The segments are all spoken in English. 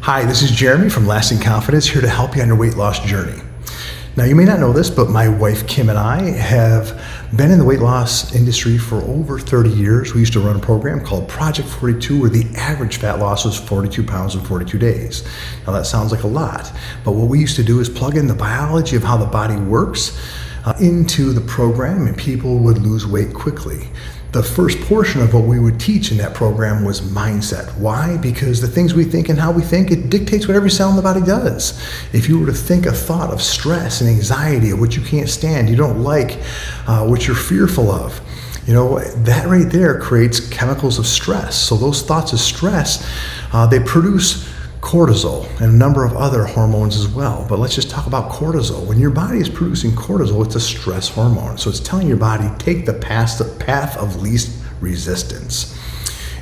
Hi, this is Jeremy from Lasting Confidence, here to help you on your weight loss journey. Now, you may not know this, but my wife Kim and I have been in the weight loss industry for over 30 years. We used to run a program called Project 42, where the average fat loss was 42 pounds in 42 days. Now, that sounds like a lot, but what we used to do is plug in the biology of how the body works into the program, and people would lose weight quickly. The first portion of what we would teach in that program was mindset. Why? Because the things we think and how we think, it dictates what every cell in the body does. If you were to think a thought of stress and anxiety, of what you can't stand, you don't like, what you're fearful of, that right there creates chemicals of stress. So those thoughts of stress, they produce cortisol and a number of other hormones as well. But let's just talk about cortisol. When your body is producing cortisol, it's a stress hormone. So it's telling your body, take the path of least resistance.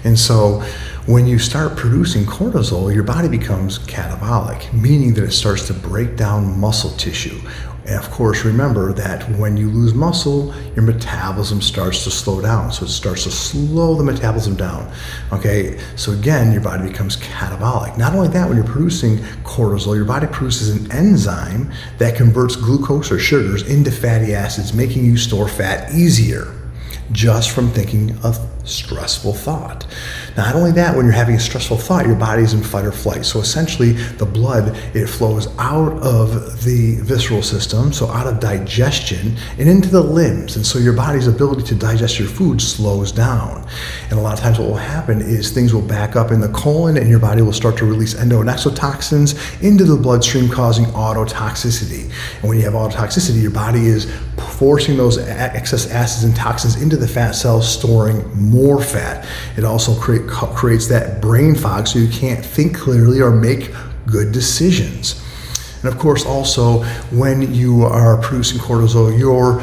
And so when you start producing cortisol, your body becomes catabolic, meaning that it starts to break down muscle tissue. And of course, remember that when you lose muscle, your metabolism starts to slow down. So it starts to slow the metabolism down. Okay, so again, your body becomes catabolic. Not only that, when you're producing cortisol, your body produces an enzyme that converts glucose or sugars into fatty acids, making you store fat easier just from thinking of stressful thought. Not only that, when you're having a stressful thought, your body's in fight or flight. So essentially, the blood, it flows out of the visceral system, so out of digestion, and into the limbs. And so your body's ability to digest your food slows down. And a lot of times what will happen is things will back up in the colon, and your body will start to release endo and exotoxins into the bloodstream, causing autotoxicity. And when you have autotoxicity, your body is forcing those excess acids and toxins into the fat cells, storing more fat. It also creates that brain fog, so you can't think clearly or make good decisions. And of course, also, when you are producing cortisol, you're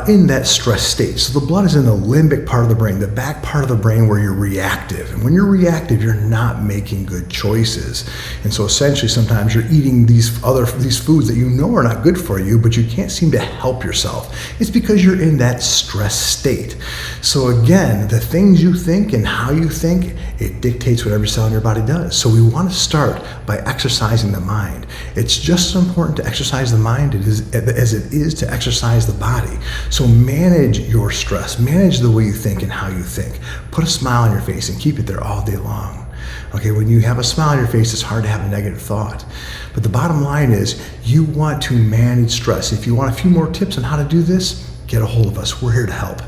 in that stress state. So the blood is in the limbic part of the brain, the back part of the brain where you're reactive. And when you're reactive, you're not making good choices. And so essentially, sometimes you're eating these foods that you know are not good for you, but you can't seem to help yourself. It's because you're in that stress state. So again, the things you think and how you think, it dictates what every cell in your body does. So we want to start by exercising the mind. It's just as important to exercise the mind as it is to exercise the body. So manage your stress, manage the way you think and how you think. Put a smile on your face and keep it there all day long. Okay, when you have a smile on your face, it's hard to have a negative thought. But the bottom line is, you want to manage stress. If you want a few more tips on how to do this, get a hold of us. We're here to help.